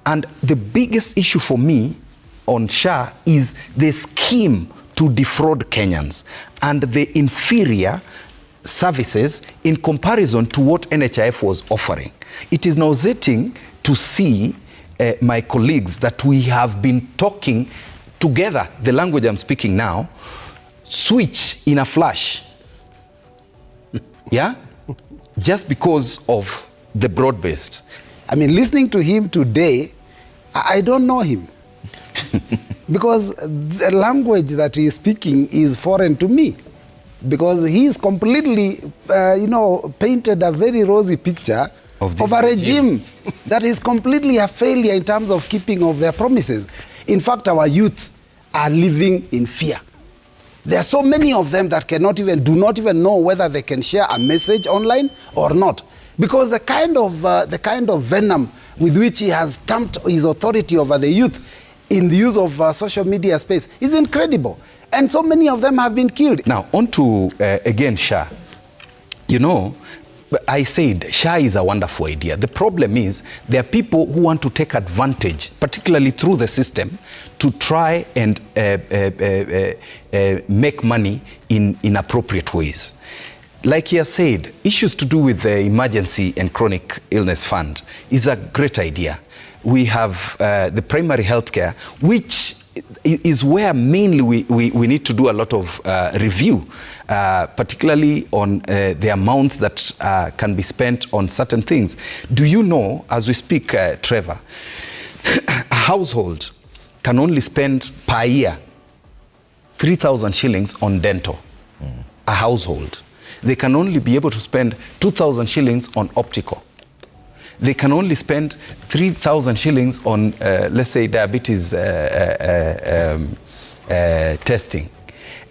And the biggest issue for me on SHA is the scheme to defraud Kenyans and the inferior services in comparison to what NHIF was offering. It is nauseating to see my colleagues that we have been talking together, the language I'm speaking now, switch in a flash. Yeah? Just because of the broad-based. I mean, listening to him today, I don't know him. Because the language that he is speaking is foreign to me. Because he is completely, painted a very rosy picture of a regime that is completely a failure in terms of keeping of their promises. In fact, our youth are living in fear. There are so many of them that do not even know whether they can share a message online or not. Because the kind of venom with which he has stamped his authority over the youth in the use of social media space is incredible. And so many of them have been killed. Now, on to, again, SHA. You know, I said SHA is a wonderful idea. The problem is there are people who want to take advantage, particularly through the system, to try and make money in inappropriate ways. Like he has said, issues to do with the emergency and chronic illness fund is a great idea. We have the primary healthcare, which is where mainly we need to do a lot of review, particularly on the amounts that can be spent on certain things. Do you know, as we speak, Trevor, a household can only spend per year 3,000 shillings on dental. A household. They can only be able to spend 2,000 shillings on optical. They can only spend 3,000 shillings on, let's say, diabetes testing.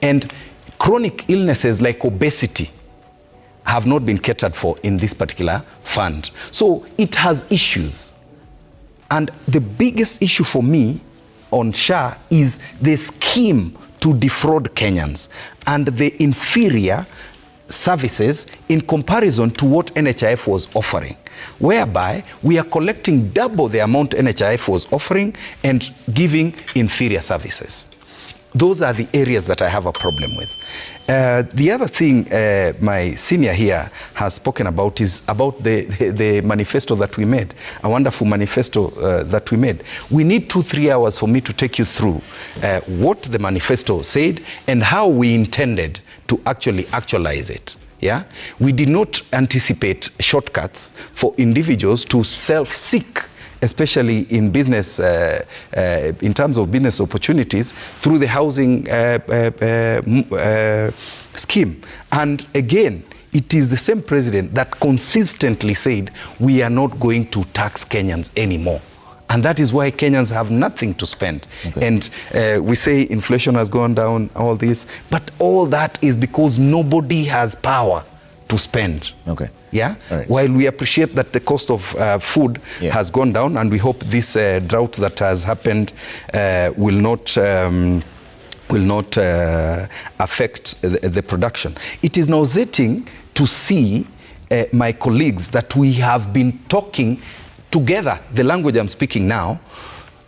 And chronic illnesses like obesity have not been catered for in this particular fund. So it has issues. And the biggest issue for me on SHA is the scheme to defraud Kenyans and the inferior services in comparison to what NHIF was offering, whereby we are collecting double the amount NHIF was offering and giving inferior services. Those are the areas that I have a problem with. The other thing my senior here has spoken about is about the manifesto that we made, a wonderful manifesto that we made. We need 2-3 hours for me to take you through what the manifesto said and how we intended to actualize it. Yeah? We did not anticipate shortcuts for individuals to self-seek, especially in business, in terms of business opportunities, through the housing scheme. And again, it is the same president that consistently said, we are not going to tax Kenyans anymore. And that is why Kenyans have nothing to spend. Okay. And we say inflation has gone down, all this, but all that is because nobody has power to spend. Okay. Yeah. Right. While we appreciate that the cost of food has gone down, and we hope this drought that has happened will not affect the production. It is nauseating to see my colleagues that we have been talking together, the language I'm speaking now,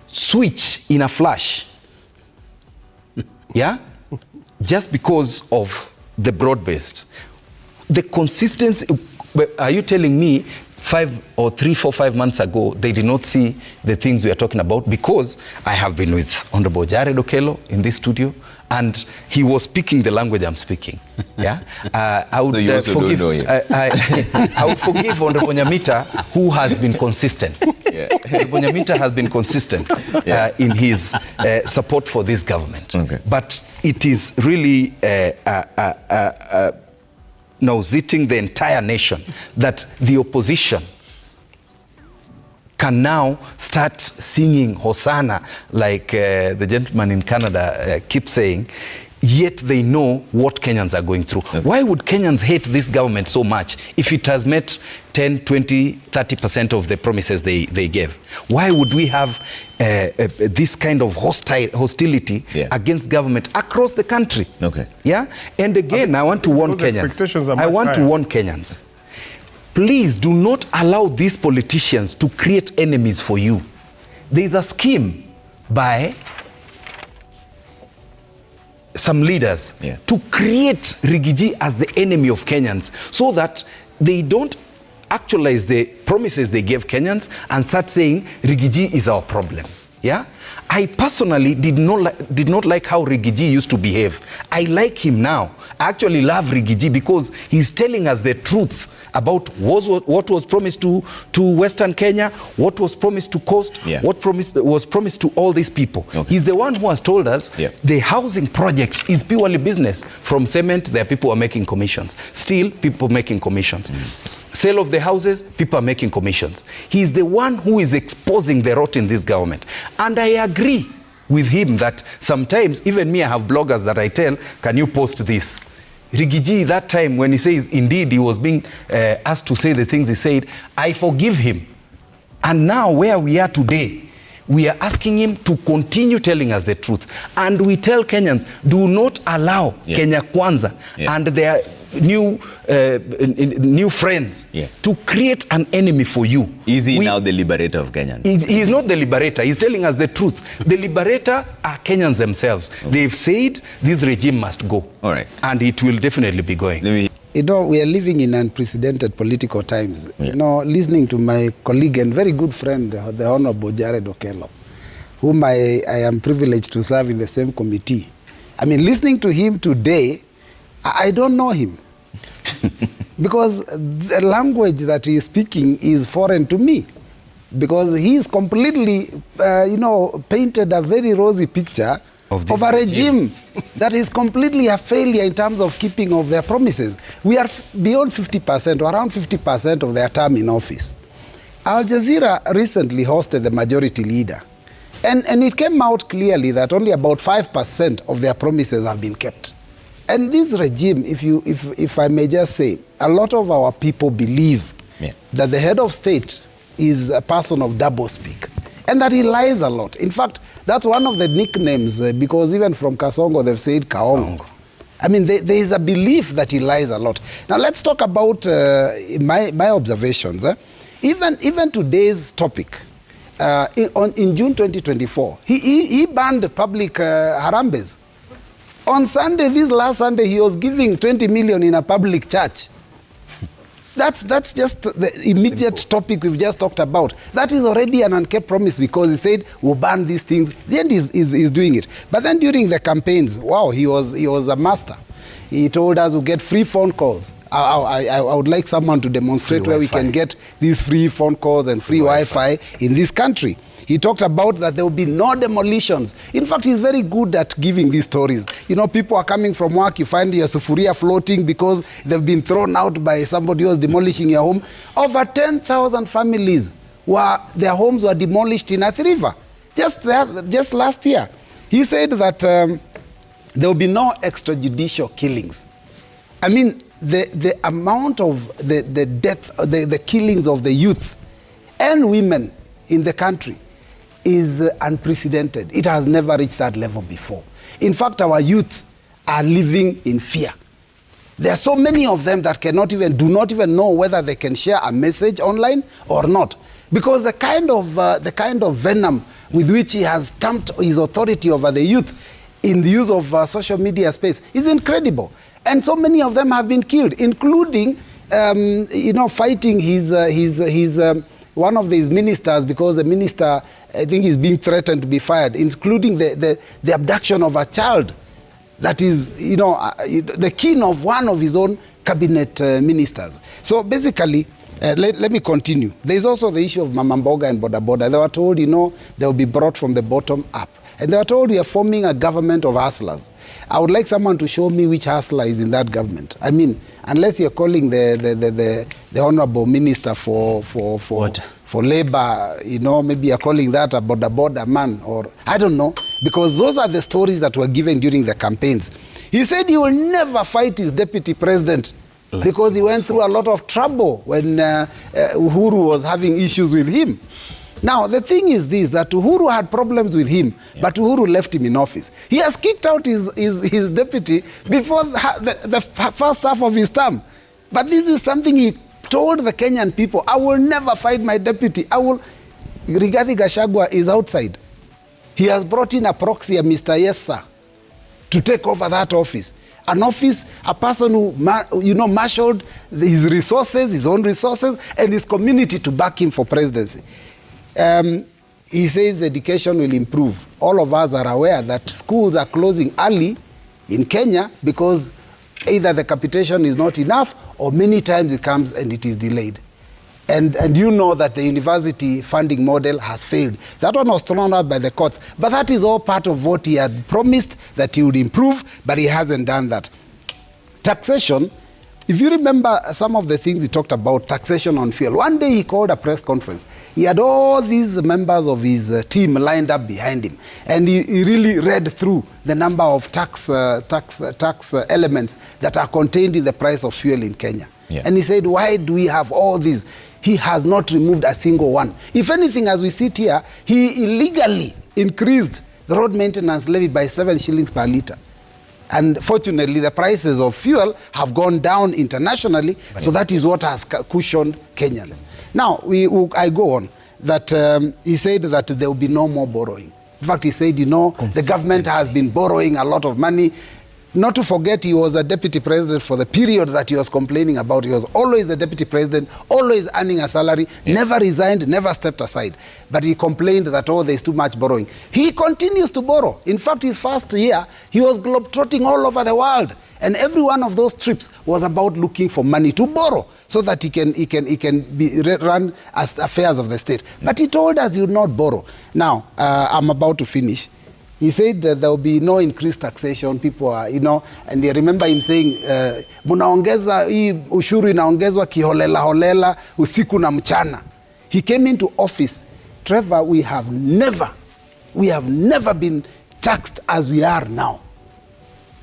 switch in a flash. Yeah? Just because of the broad-based. The consistency, are you telling me 3, 4, 5 months ago, they did not see the things we are talking about? Because I have been with Honorable Jared Okello in this studio, and he was speaking the language I'm speaking. Yeah, I would forgive. I would forgive Honorable Nyamita, who has been consistent. Yeah. Honorable Nyamita has been consistent in his support for this government. Okay. But it is really nauseating the entire nation that the opposition can now start singing Hosanna like the gentleman in Canada keeps saying, yet they know what Kenyans are going through. Okay. Why would Kenyans hate this government so much if it has met 10, 20, 30% of the promises they gave? Why would we have this kind of hostility against government across the country? Okay. Yeah? And again, I want to warn Kenyans. I want to warn Kenyans. Please do not allow these politicians to create enemies for you. there's a scheme by some leaders to create Rigiji as the enemy of Kenyans so that they don't actualize the promises they gave Kenyans and start saying Rigiji is our problem. Yeah, I personally did not like how Rigiji used to behave. I like him now. I actually love Rigiji because he's telling us the truth about what was promised to Western Kenya, what was promised to Coast, what was promised to all these people. He's the one who has told us the housing project is purely business. From cement, there are people who are making commissions. Steel, people making commissions. Sale of the houses, people are making commissions. He's the one who is exposing the rot in this government. And I agree with him that sometimes, even me, I have bloggers that I tell, can you post this? Rigiji, that time when he says, indeed, he was being asked to say the things he said, I forgive him. And now where we are today, we are asking him to continue telling us the truth. And we tell Kenyans, do not allow Kenya Kwanza and their new friends to create an enemy for you. Is he now the liberator of Kenyans? He's not the liberator. He's telling us the truth. The liberator are Kenyans themselves. They've said this regime must go. All right. And it will definitely be going. You know, we are living in unprecedented political times. You know, listening to my colleague and very good friend, the Honorable Jared Okello, whom I am privileged to serve in the same committee. I mean, listening to him today, I don't know him. Because the language that he is speaking is foreign to me. Because he is completely, painted a very rosy picture of a regime that is completely a failure in terms of keeping of their promises. We are beyond 50% or around 50% of their term in office. Al Jazeera recently hosted the majority leader. And it came out clearly that only about 5% of their promises have been kept. And this regime, if I may just say, a lot of our people believe that the head of state is a person of doublespeak and that he lies a lot. In fact, that's one of the nicknames, because even from Kasongo, they've said Kaongo. I mean, there is a belief that he lies a lot. Now, let's talk about my observations. Even today's topic, in June 2024, he banned public harambes. On Sunday, this last Sunday, he was giving 20 million in a public church. That's just the immediate topic we've just talked about. That is already an unkept promise because he said, we'll ban these things. The end is doing it. But then during the campaigns, wow, he was a master. He told us we'll get free phone calls. I would like someone to demonstrate free where Wi-Fi. We can get these free phone calls and free Wi-Fi in this country. He talked about that there will be no demolitions. In fact, he's very good at giving these stories. You know, people are coming from work, you find your sufuria floating because they've been thrown out by somebody who was demolishing your home. Over 10,000 families, their homes were demolished in Athi River just last year. He said that there will be no extrajudicial killings. I mean, the amount of the death, the killings of the youth and women in the country is unprecedented. It has never reached that level before. In fact, our youth are living in fear. There are so many of them that do not even know whether they can share a message online or not, because the kind of venom with which he has stamped his authority over the youth in the use of social media space is incredible. And so many of them have been killed, including fighting his one of these ministers, because the minister, I think, is being threatened to be fired, including the abduction of a child that is, the kin of one of his own cabinet ministers. So basically, let me continue. There's also the issue of Mama Mboga and Boda Boda. They were told, they will be brought from the bottom up. And they were told we are forming a government of hustlers. I would like someone to show me which hustler is in that government. I mean, unless you're calling the honorable minister for labor, maybe you're calling that a border man, or I don't know, because those are the stories that were given during the campaigns. He said he will never fight his deputy president because he went through a lot of trouble when Uhuru was having issues with him. Now, the thing is this, that Uhuru had problems with him, but Uhuru left him in office. He has kicked out his deputy before the first half of his term. But this is something he told the Kenyan people, I will never fight my deputy. Rigathi Gachagua is outside. He has brought in a proxy, a Mr. Yes Sir, to take over that office. An office, a person who marshaled his resources, his own resources, and his community to back him for presidency. He says education will improve. All of us are aware that schools are closing early in Kenya because either the capitation is not enough or many times it comes and it is delayed. And you know that the university funding model has failed. That one was thrown out by the courts. But that is all part of what he had promised that he would improve, but he hasn't done that. Taxation, if you remember some of the things he talked about, taxation on fuel. One day he called a press conference. He had all these members of his team lined up behind him. And he really read through the number of tax elements that are contained in the price of fuel in Kenya. Yeah. And he said, why do we have all these? He has not removed a single one. If anything, as we sit here, he illegally increased the road maintenance levy by 7 shillings per litre. And fortunately, the prices of fuel have gone down internationally, so that is what has cushioned Kenyans. Now, I go on, that he said that there will be no more borrowing. In fact, he said, the government has been borrowing a lot of money. Not to forget, he was a deputy president for the period that he was complaining about. He was always a deputy president, always earning a salary, never resigned, never stepped aside. But he complained that, there's too much borrowing. He continues to borrow. In fact, his first year, he was globetrotting all over the world. And every one of those trips was about looking for money to borrow so that he can run as affairs of the state. But he told us he would not borrow. Now, I'm about to finish. He said that there will be no increased taxation. People are, and I remember him saying, munaongeza, hii ushuru inaongezwa kiholela holela, usiku na mchana. He came into office. Trevor, we have never been taxed as we are now.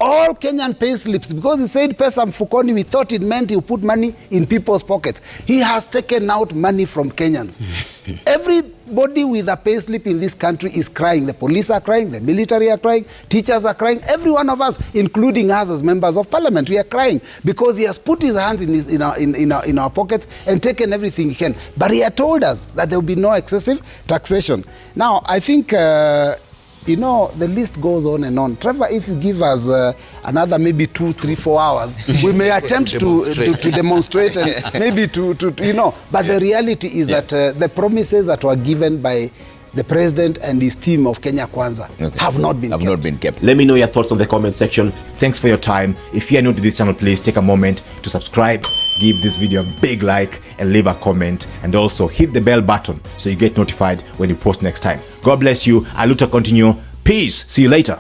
All Kenyan pay slips, because he said pesa mfukoni, we thought it meant he would put money in people's pockets. He has taken out money from Kenyans. Everybody with a pay slip in this country is crying. The police are crying, the military are crying, teachers are crying, every one of us, including us as members of parliament, we are crying because he has put his hands in our pockets and taken everything he can. But he had told us that there will be no excessive taxation. Now, I think the list goes on and on. Trevor, if you give us another maybe 2, 3, 4 hours, we may attempt to demonstrate and maybe but the reality is that the promises that were given by the president and his team of Kenya Kwanza have not been kept. Let me know your thoughts on the comment section. Thanks for your time. If you are new to this channel, please take a moment to subscribe, give this video a big like, and leave a comment, and also hit the bell button so you get notified when we post next time. God bless you. Aluta continue. Peace. See you later.